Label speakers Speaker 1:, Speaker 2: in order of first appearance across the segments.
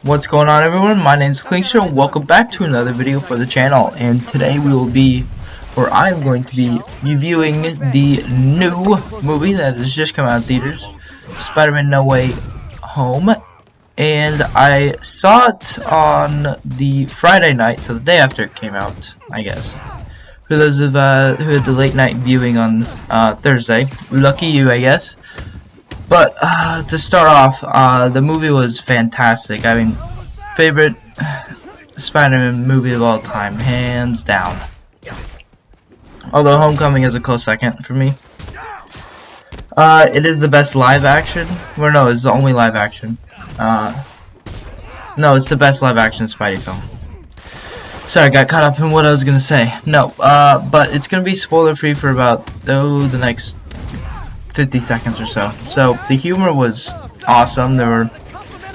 Speaker 1: What's going on, everyone? My name's Klingstra. Welcome back to another video for the channel, and today we will be, or I am going to be, reviewing the new movie that has just come out in theaters, Spider-Man No Way Home. And I saw it on the Friday night, so the day after it came out, I guess. For those of who had the late night viewing on Thursday, lucky you, I guess. But to start off, the movie was fantastic. I mean, favorite Spider-Man movie of all time, hands down. Although Homecoming is a close second for me. It is the best live action. Well, no, it's the only live action. No, it's the best live action Spidey film. Sorry, I got caught up in what I was gonna say. No, but it's gonna be spoiler free for about the next 50 seconds or so. So the humor was awesome. There were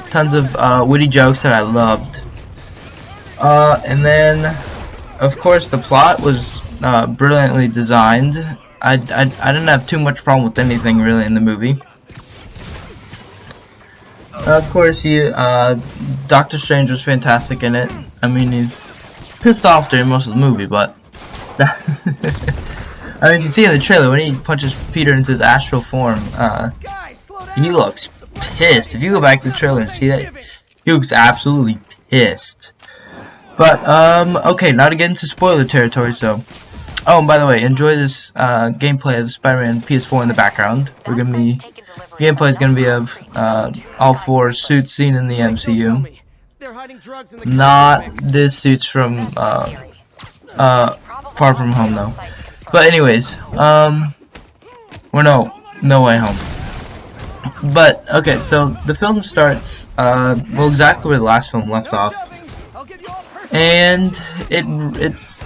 Speaker 1: tons of witty jokes that I loved. And then, of course, the plot was brilliantly designed. I didn't have too much problem with anything really in the movie. Of course, Doctor Strange was fantastic in it. I mean, he's pissed off during most of the movie, but I mean, you can see in the trailer when he punches Peter into his astral form, he looks pissed. If you go back to the trailer and see that, he looks absolutely pissed. But okay, now to get into spoiler territory. So, oh, and by the way, enjoy this gameplay of Spider-Man PS4 in the background. Gameplay is gonna be of all four suits seen in the MCU. Not this suits from Far From Home though. But anyways, no Way Home. But okay, so the film starts well, exactly where the last film left off, and it's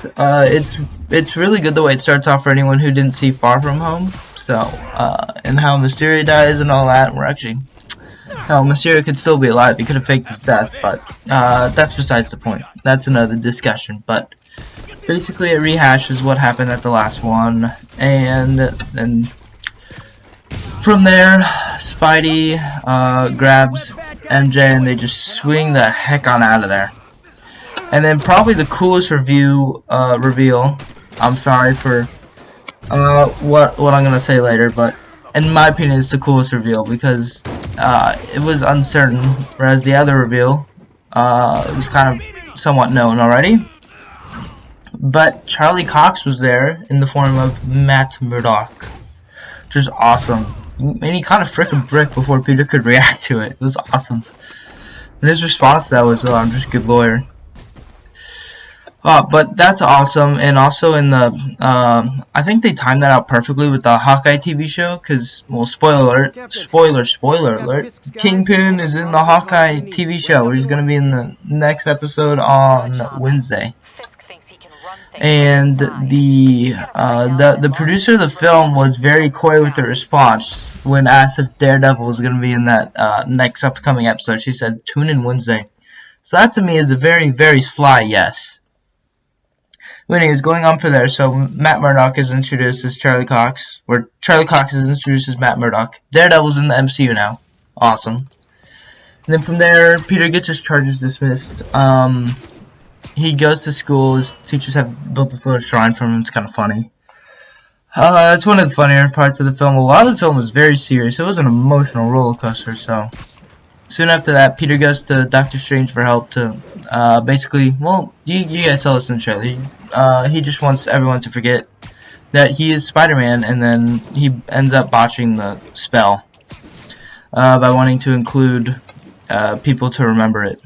Speaker 1: really good the way it starts off for anyone who didn't see Far From Home. So and how Mysterio dies and all that. We're actually how Mysterio could still be alive. He could have faked his death, but that's besides the point. That's another discussion. But basically, it rehashes what happened at the last one, and then from there, Spidey grabs MJ, and they just swing the heck on out of there. And then probably the coolest reveal. I'm sorry for what I'm gonna say later, but in my opinion, it's the coolest reveal because it was uncertain, whereas the other reveal was kind of somewhat known already. But Charlie Cox was there in the form of Matt Murdock, which was awesome. And he caught a frickin' brick before Peter could react to it. It was awesome. And his response to that was, "Oh, I'm just a good lawyer." But that's awesome. And also in the, I think they timed that out perfectly with the Hawkeye TV show, because, well, spoiler alert, Kingpin is in the Hawkeye TV show, where he's going to be in the next episode on Wednesday. And the producer of the film was very coy with her response when asked if Daredevil was going to be in that next upcoming episode. She said, "Tune in Wednesday." So that to me is a very, very sly yes. Anyways, going on for there, so Matt Murdock is introduced as Charlie Cox, or Charlie Cox is introduced as Matt Murdock. Daredevil's in the MCU now. Awesome. And then from there, Peter gets his charges dismissed. He goes to school. His teachers have built this little shrine for him. It's kind of funny. It's one of the funnier parts of the film. A lot of the film was very serious. It was an emotional roller coaster. So soon after that, Peter goes to Doctor Strange for help to basically, well, you guys saw this in the trailer. He just wants everyone to forget that he is Spider-Man, and then he ends up botching the spell by wanting to include people to remember it.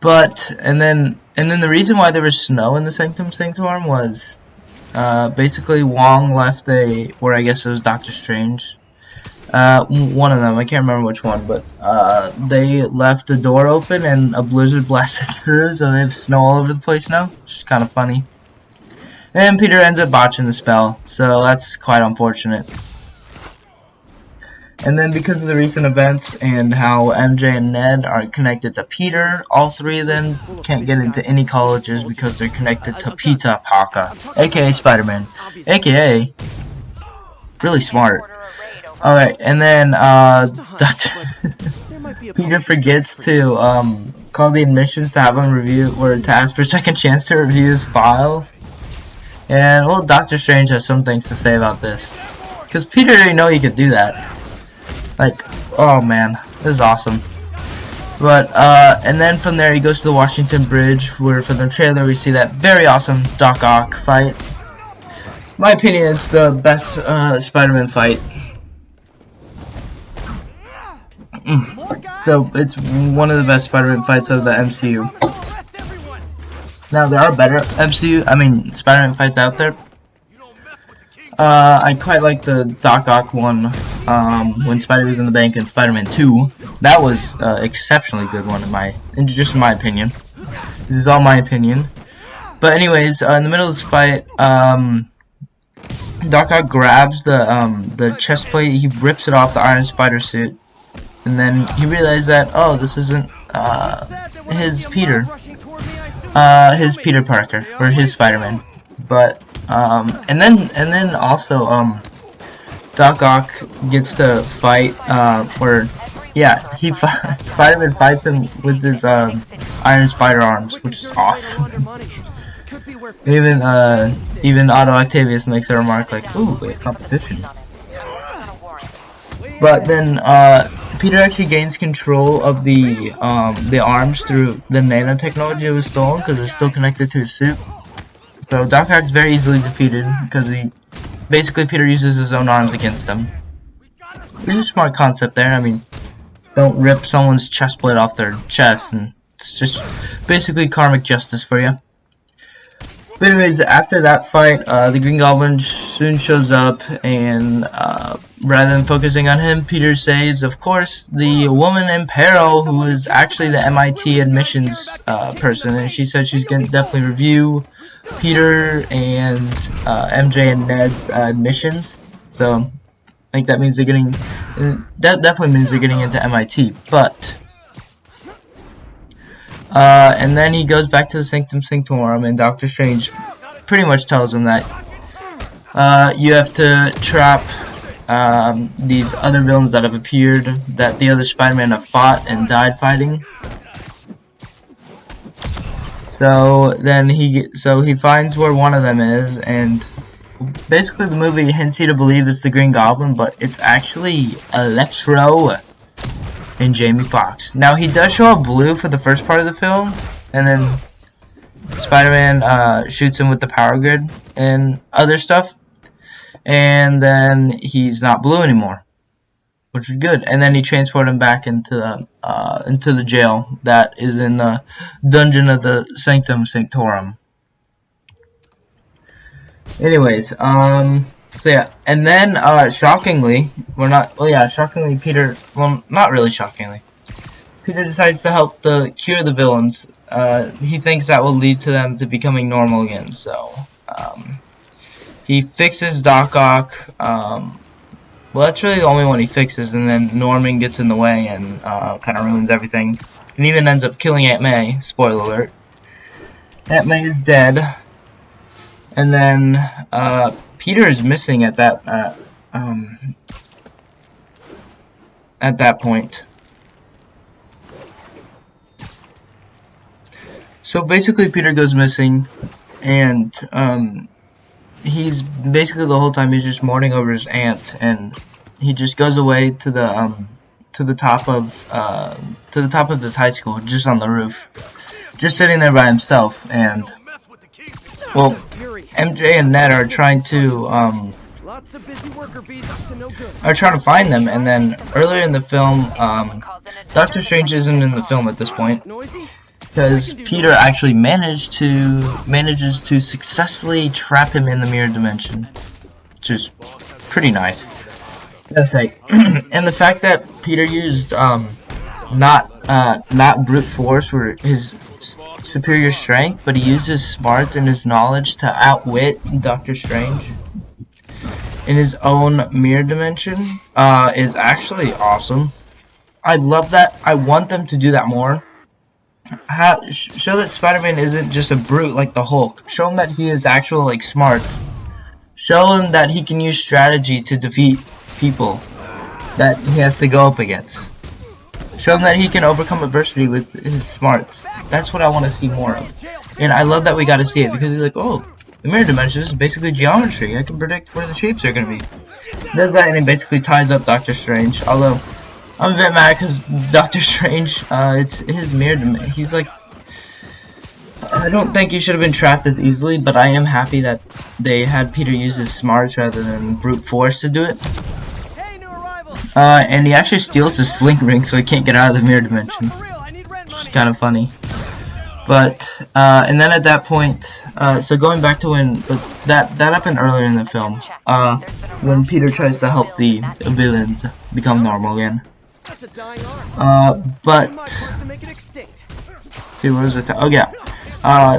Speaker 1: But and then the reason why there was snow in the Sanctum was basically Wong left where I guess it was Doctor Strange. One of them, I can't remember which one, but they left the door open and a blizzard blasted through, so they have snow all over the place now, which is kind of funny. And Peter ends up botching the spell, so that's quite unfortunate. And then because of the recent events and how MJ and Ned are connected to Peter, all three of them can't get into any colleges because they're connected to Peter Parker, aka Spider-Man, aka really smart. Alright, and then Dr. Peter forgets to call the admissions to have him review, or to ask for a second chance to review his file. And well, Doctor Strange has some things to say about this, because Peter didn't know he could do that. Like, oh man, this is awesome. But and then from there he goes to the Washington Bridge, where from the trailer we see that very awesome Doc Ock fight. In my opinion, it's the best Spider-Man fight. So it's one of the best Spider-Man fights of the MCU. Now there are better Spider-Man fights out there. I quite like the Doc Ock one when Spider was in the bank in Spider-Man 2. That was exceptionally good one just in my opinion. This is all my opinion. But anyways, in the middle of this fight, Doc Ock grabs the chest plate, he rips it off the Iron Spider suit, and then he realizes that, oh, this isn't his Peter Parker, or his Spider-Man. But and then also Doc Ock gets to fight, Spider-Man fights him with his Iron Spider arms, which is awesome. Even Otto Octavius makes a remark like, "Ooh, wait, competition." But then Peter actually gains control of the arms through the nanotechnology that was stolen, because it's still connected to his suit. So Doc Ock's very easily defeated, because Peter uses his own arms against him. Which is a smart concept there. I mean, don't rip someone's chest plate off their chest, and it's just basically karmic justice for you. But anyways, after that fight, the Green Goblin soon shows up, and rather than focusing on him, Peter saves, of course, the woman in peril, who is actually the MIT admissions person, and she said she's going to definitely review Peter and MJ and Ned's admissions. So I think that means they're getting, that definitely means they're getting into MIT. But and then he goes back to the Sanctum Sanctorum, and Doctor Strange pretty much tells him that you have to trap these other villains that have appeared, that the other Spider-Man have fought and died fighting. So then he finds where one of them is, and basically the movie hints you to believe it's the Green Goblin, but it's actually Electro and Jamie Foxx. Now he does show up blue for the first part of the film, and then Spider-Man shoots him with the power grid and other stuff, and then he's not blue anymore, which is good. And then he transported him back into the jail that is in the dungeon of the Sanctum Sanctorum. Anyways, so yeah, and then shockingly, Peter, well, not really shockingly, Peter decides to help cure the villains. He thinks that will lead to them to becoming normal again. So he fixes Doc Ock. Well, that's really the only one he fixes, and then Norman gets in the way and kind of ruins everything, and even ends up killing Aunt May. Spoiler alert. Aunt May is dead, and then Peter is missing at that point. So basically, Peter goes missing, and he's basically the whole time he's just mourning over his aunt, and he just goes away to the top of his high school, just on the roof, just sitting there by himself. And well, MJ and Ned are trying to find them, and then earlier in the film, Doctor Strange isn't in the film at this point, because Peter actually manages to successfully trap him in the mirror dimension, which is pretty nice, gotta say. And the fact that Peter used not brute force for his superior strength, but he used his smarts and his knowledge to outwit Doctor Strange in his own mirror dimension is actually awesome. I love that. I want them to do that more. Show that Spider-Man isn't just a brute like the Hulk. Show him that he is actual smarts. Show him that he can use strategy to defeat people. that he has to go up against. Show him that he can overcome adversity with his smarts. That's what I want to see more of. And I love that we got to see it, because he's like, oh, the mirror dimension is basically geometry. I can predict where the shapes are going to be. He does that, and he basically ties up Doctor Strange. Although, I'm a bit mad because Doctor Strange, it's his mirror dimension. He's like, I don't think he should have been trapped as easily, but I am happy that they had Peter use his smarts rather than brute force to do it. And he actually steals his sling ring so he can't get out of the mirror dimension. It's kind of funny. But, and then at that point, so going back to when, that happened earlier in the film, when Peter tries to help the villains become normal again. But, see, what was it? Oh, yeah.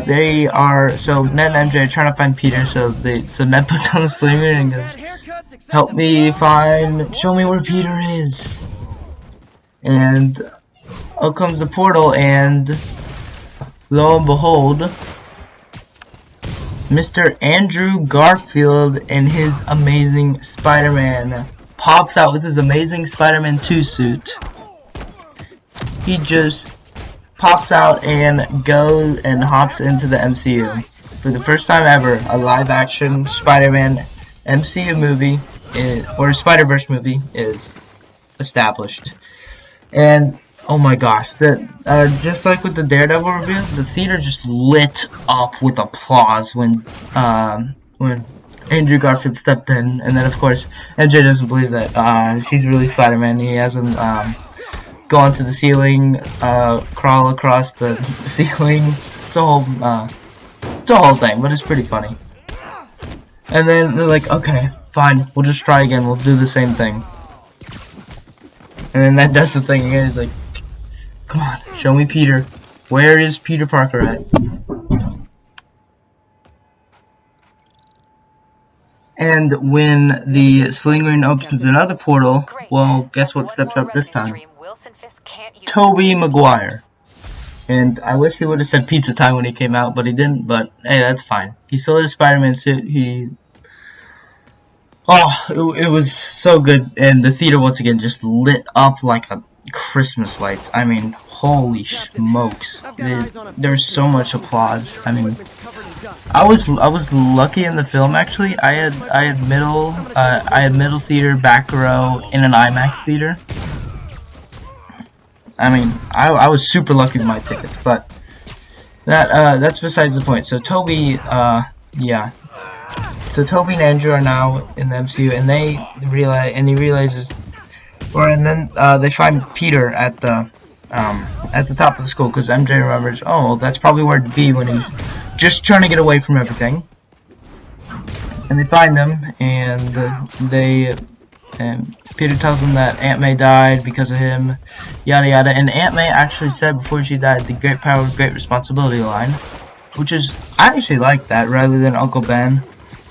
Speaker 1: They are, so Ned and MJ are trying to find Peter, so Ned puts on the sling ring and goes, help me find, show me where Peter is. And out comes the portal, and lo and behold, Mr. Andrew Garfield and his Amazing Spider-Man pops out with his Amazing Spider-Man 2 suit. He just pops out and goes and hops into the MCU. For the first time ever, a live-action Spider-Man MCU movie, or Spider-Verse movie, is established. And oh my gosh, just like with the Daredevil reveal, the theater just lit up with applause when Andrew Garfield stepped in. And then of course, MJ doesn't believe that she's really Spider-Man. He has him go onto the ceiling, crawl across the ceiling. It's a whole thing, but it's pretty funny. And then they're like, okay, fine, we'll just try again, we'll do the same thing. And then that does the thing again. He's like, come on, show me Peter. Where is Peter Parker at? And when the sling ring opens another portal, well, guess what steps up this time? Tobey Maguire. And I wish he would have said pizza time when he came out, but he didn't. But hey, that's fine. He still had a Spider-Man suit. It was so good, and the theater once again just lit up like a Christmas lights. I mean, holy smokes! There's so much applause. I mean, I was lucky in the film actually. I had middle theater, back row, in an IMAX theater. I mean, I was super lucky with my tickets, but that's besides the point. So Tobey, yeah. So Tobey and Andrew are now in the MCU, and he realizes, and then they find Peter at the top of the school, because MJ remembers, oh, well, that's probably where to be when he's just trying to get away from everything. And they find them, and Peter tells them that Aunt May died because of him, yada yada. And Aunt May actually said before she died, the great power, great responsibility line, which is, I actually like that rather than Uncle Ben,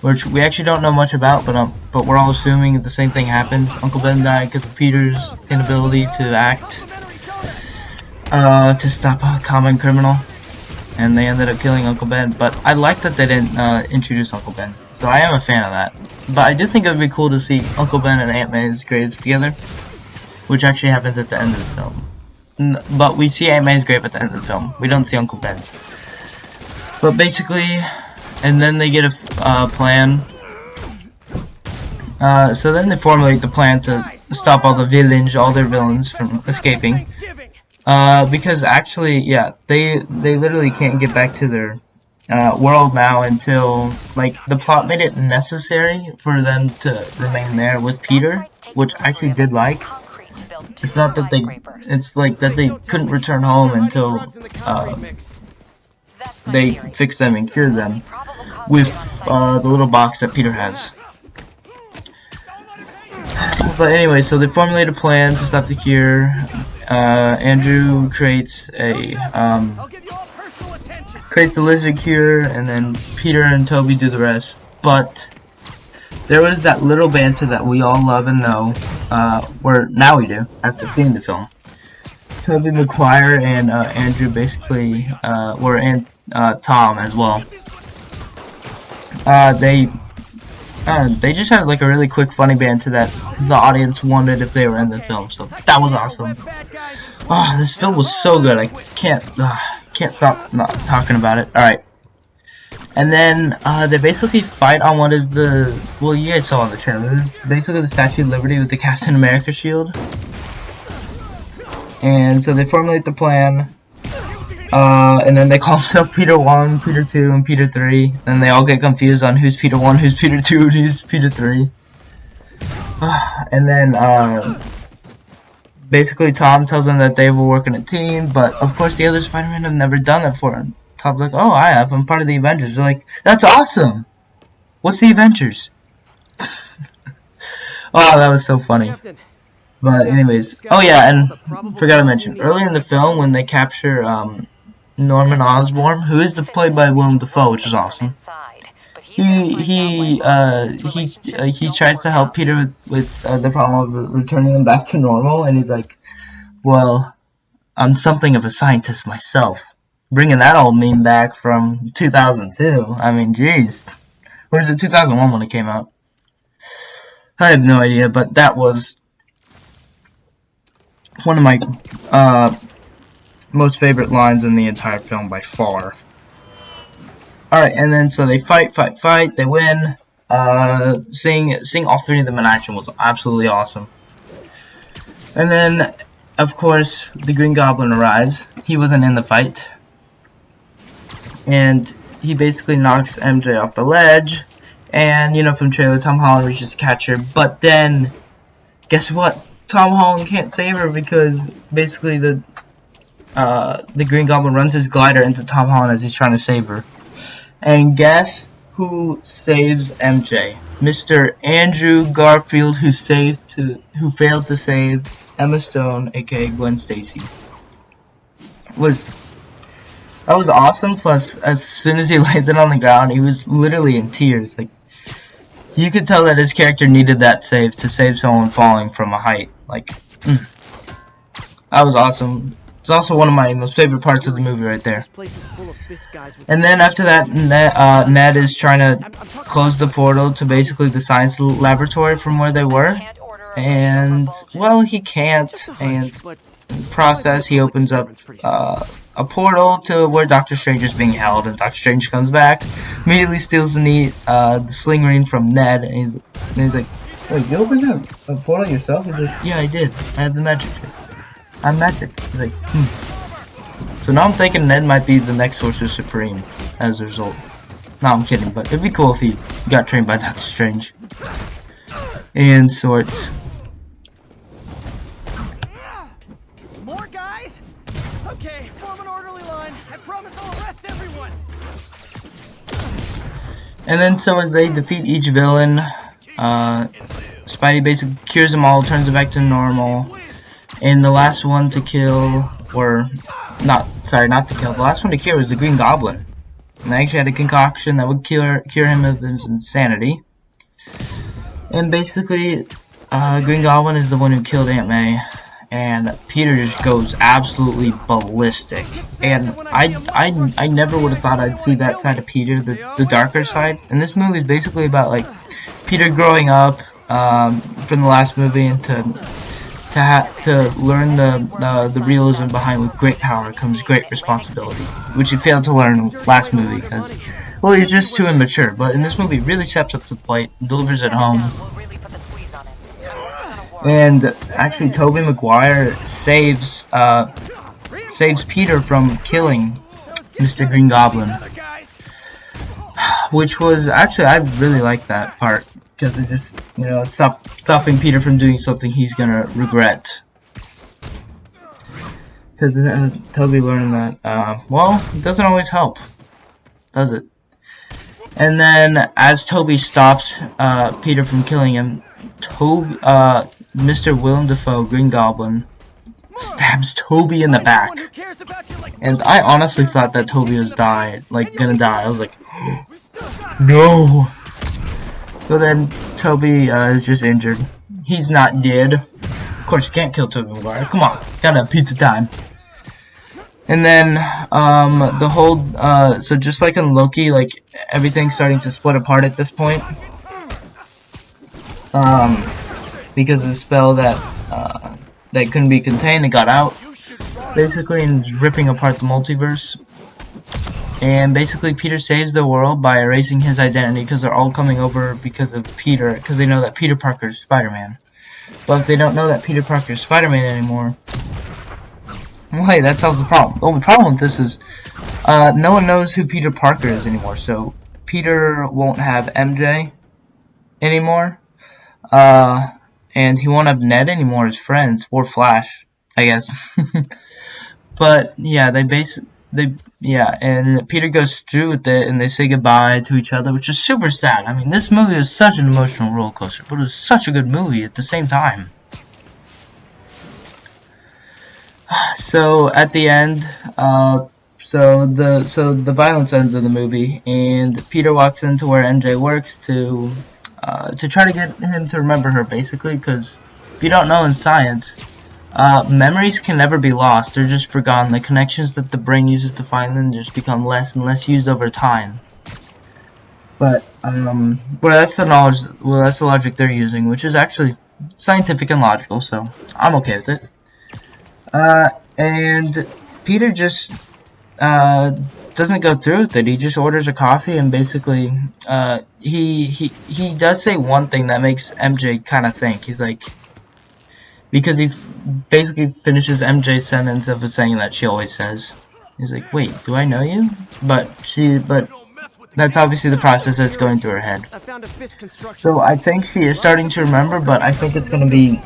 Speaker 1: which we actually don't know much about, but we're all assuming the same thing happened. Uncle Ben died because of Peter's inability to act, to stop a common criminal, and they ended up killing Uncle Ben. But I like that they didn't introduce Uncle Ben, so I am a fan of that. But I do think it would be cool to see Uncle Ben and Aunt May's graves together, which actually happens at the end of the film. But we see Aunt May's grave at the end of the film. We don't see Uncle Ben's. But basically, and then they get a plan. So then they formulate the plan to stop all their villains from escaping. Because actually, yeah, they literally can't get back to their world now until, like, the plot made it necessary for them to remain there with Peter, which I actually did like. It's not that it's like that they couldn't return home until they fix them and cure them with the little box that Peter has. But anyway, so they formulate a plan to stop the cure. Andrew creates a lizard cure, and then Peter and Tobey do the rest. But there was that little banter that we all love and know, now we do, after seeing the film. Tobey Maguire and Andrew basically, and Tom as well. They They just had like a really quick funny banter that the audience wanted if they were in the film, so that was awesome. Oh, this film was so good. I can't stop not talking about it. All right. And then they basically fight on what is the, well, you guys saw on the trailer. It was basically the Statue of Liberty with the Captain America shield. And so they formulate the plan. And then they call themselves Peter 1, Peter 2, and Peter 3. And they all get confused on who's Peter 1, who's Peter 2, and who's Peter 3. And then basically Tom tells them that they will work in a team, but of course the other Spider-Men have never done it for him. Tom's like, oh, I have. I'm part of the Avengers. They're like, that's awesome. What's the Avengers? Oh, that was so funny. But anyways, oh yeah, and forgot to mention, early in the film when they capture Norman Osborn, who is played by Willem Dafoe, which is awesome. He tries to help Peter with the problem of returning him back to normal, and he's like, well, I'm something of a scientist myself. Bringing that old meme back from 2002. I mean, jeez. Or is it 2001 when it came out? I have no idea, but that was one of my most favorite lines in the entire film by far. Alright, and then so they fight, they win. Seeing all three of them in action was absolutely awesome. And then, of course, the Green Goblin arrives. He wasn't in the fight. And he basically knocks MJ off the ledge. And, you know, from the trailer, Tom Holland reaches to catch her. But then, guess what? Tom Holland can't save her because basically the Green Goblin runs his glider into Tom Holland as he's trying to save her. And guess who saves MJ? Mr. Andrew Garfield, who failed to save Emma Stone, aka Gwen Stacy. That was awesome. Plus, as soon as he landed on the ground, he was literally in tears. Like, you could tell that his character needed that save to save someone falling from a height. Like, that was awesome. It's also one of my most favorite parts of the movie right there. And then after that, Ned is trying to close the portal to basically the science laboratory from where they were. And, well, he can't. And in the process, he opens up a portal to where Doctor Strange is being held. And Doctor Strange comes back, immediately steals the sling ring from Ned. And he's like, wait, you opened up a portal yourself? He's like, yeah, I did. I have the magic trick. I'm magic. He's like, So now I'm thinking Ned might be the next Sorcerer Supreme as a result. No, I'm kidding, but it'd be cool if he got trained by Doctor Strange. And sorts.
Speaker 2: More guys? Okay, form an orderly line. I promise I'll arrest everyone.
Speaker 1: And then so as they defeat each villain, Spidey basically cures them all, turns it back to normal. And the last one to kill, or not to kill, the last one to cure was the Green Goblin. And they actually had a concoction that would cure him of his insanity. And basically, Green Goblin is the one who killed Aunt May. And Peter just goes absolutely ballistic. And I never would have thought I'd see that side of Peter, the darker side. And this movie is basically about, like, Peter growing up from the last movie and to learn the realism behind with great power comes great responsibility, which he failed to learn in the last movie because, well, he's just too immature. But in this movie, he really steps up to the plate, delivers at home. And actually, Tobey Maguire saves Peter from killing Mr. Green Goblin, which was actually, I really liked that part. Because it just, you know, stopping Peter from doing something he's gonna regret. Because Toby learning that, well, it doesn't always help, does it? And then, as Toby stops Peter from killing him, Mr. Willem Dafoe, Green Goblin, stabs Toby in the back. And I honestly thought that Toby was gonna die. I was like, no! So then, Toby is just injured. He's not dead. Of course, you can't kill Tobey Maguire. Come on, gotta have pizza time. And then, the whole, so just like in Loki, like, everything's starting to split apart at this point. because of the spell that couldn't be contained. It got out, basically, and is ripping apart the multiverse. And basically, Peter saves the world by erasing his identity because they're all coming over because of Peter, because they know that Peter Parker is Spider-Man. But if they don't know that Peter Parker is Spider-Man anymore, well, hey, that solves the problem. The only problem with this is no one knows who Peter Parker is anymore, so Peter won't have MJ anymore, and he won't have Ned anymore as friends, or Flash, I guess. But yeah, and Peter goes through with it, and they say goodbye to each other, which is super sad. I mean, this movie was such an emotional roller coaster, but it was such a good movie at the same time. So at the end, so the violence ends of the movie, and Peter walks into where MJ works to try to get him to remember her, basically, because if you don't know in science, memories can never be lost. They're just forgotten. The connections that the brain uses to find them just become less and less used over time. But well, that's the knowledge. Well, that's the logic they're using, which is actually scientific and logical. So I'm okay with it. And Peter just doesn't go through with it. He just orders a coffee, and basically he does say one thing that makes MJ kind of think. He's like, because he basically finishes MJ's sentence of saying that she always says. He's like, wait, do I know you? But that's obviously the process that's going through her head. So I think she is starting to remember, but I think it's going to be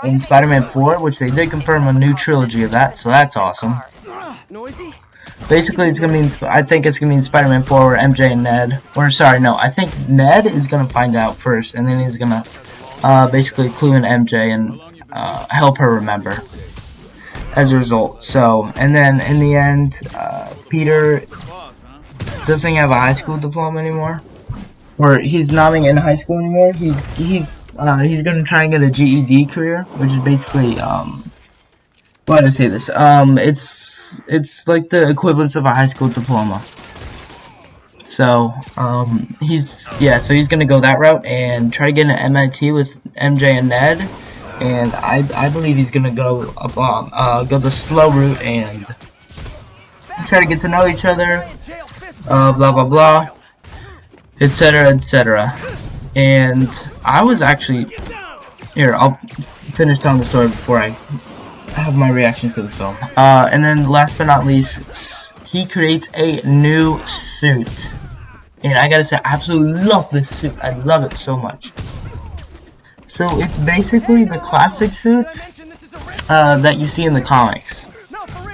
Speaker 1: in Spider-Man 4, which they did confirm a new trilogy of that, so that's awesome. Basically, it's going to be I think it's going to be in Spider-Man 4 where MJ and Ned, or sorry, no, I think Ned is going to find out first, and then he's going to basically clue in MJ and help her remember as a result. So, and then in the end, Peter doesn't have a high school diploma anymore, or he's not in high school anymore. He's gonna try and get a GED career, which is basically why do I say this? It's like the equivalence of a high school diploma. So he's gonna go that route and try to get an MIT with MJ and Ned, and I believe he's gonna go go the slow route and try to get to know each other, blah blah blah, etc etc. And I was actually here. I'll finish telling the story before I have my reaction to the film. And then last but not least, he creates a new suit. And I gotta say, I absolutely love this suit. I love it so much. So it's basically the classic suit that you see in the comics.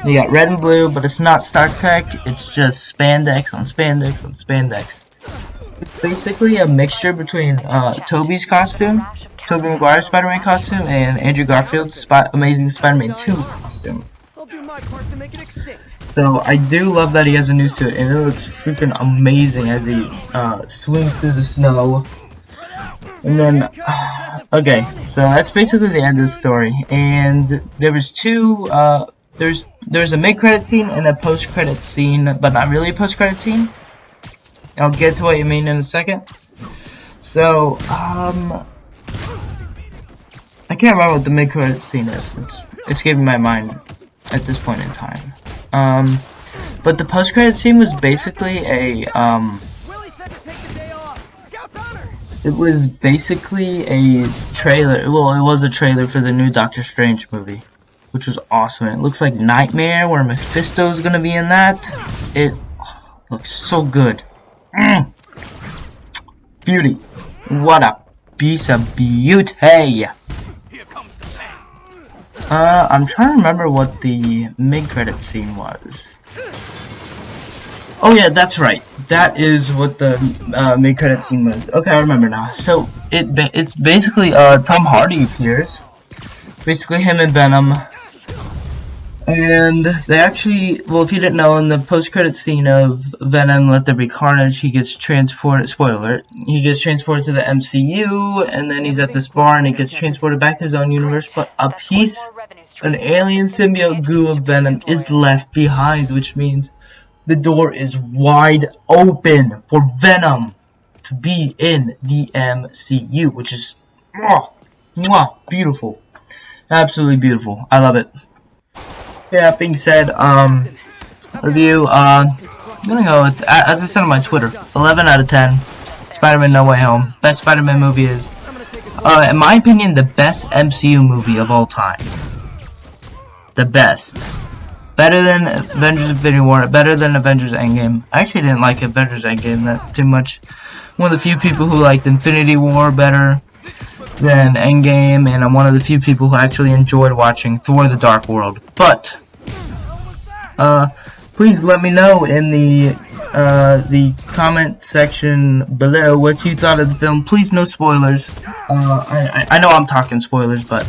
Speaker 1: You got red and blue, but it's not Star Trek. It's just spandex on spandex on spandex. It's basically a mixture between Tobey's costume, Tobey Maguire's Spider-Man costume, and Andrew Garfield's Amazing Spider-Man 2 costume. So I do love that he has a new suit, and it looks freaking amazing as he swings through the snow. And then, okay, so that's basically the end of the story. And there was there's a mid-credit scene and a post-credit scene, but not really a post-credit scene. I'll get to what you mean in a second. So, I can't remember what the mid-credit scene is. It's escaping my mind at this point in time. But the post-credit scene was basically it was basically a trailer. Well, it was a trailer for the new Doctor Strange movie, which was awesome. It looks like Nightmare, where Mephisto's gonna be in that. It looks so good. Beauty. What a piece of beauty. I'm trying to remember what the mid-credit scene was. Oh yeah, that's right. That is what the mid-credit scene was. Okay, I remember now. So it's basically Tom Hardy appears. Basically him and Venom. And they actually, well, if you didn't know, in the post-credit scene of Venom Let There Be Carnage, he gets transported, spoiler alert, he gets transported to the MCU, and then he's at this bar, and he gets transported back to his own universe, but an alien symbiote goo of Venom is left behind, which means the door is wide open for Venom to be in the MCU, which is Oh, mwah, beautiful. Absolutely beautiful. I love it. Yeah, that being said,
Speaker 2: Captain, I've got
Speaker 1: review, I'm gonna go with, as I said on my Twitter, 11 out of 10. Spider-Man No Way Home. Best Spider-Man movie is,
Speaker 2: I'm gonna take it
Speaker 1: in my opinion, the best MCU movie of all time. The best. Better than Avengers Infinity War, better than Avengers Endgame. I actually didn't like Avengers Endgame that too much. One of the few people who liked Infinity War better than Endgame, and I'm one of the few people who actually enjoyed watching Thor: The Dark World. But please let me know in the comment section below what you thought of the film. Please, no spoilers. I know I'm talking spoilers, but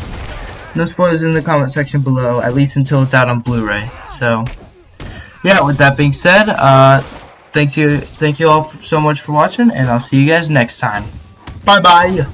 Speaker 1: no spoilers in the comment section below, at least until it's out on Blu-ray. So, yeah, with that being said, thank you all so much for watching, and I'll see you guys next time. Bye-bye!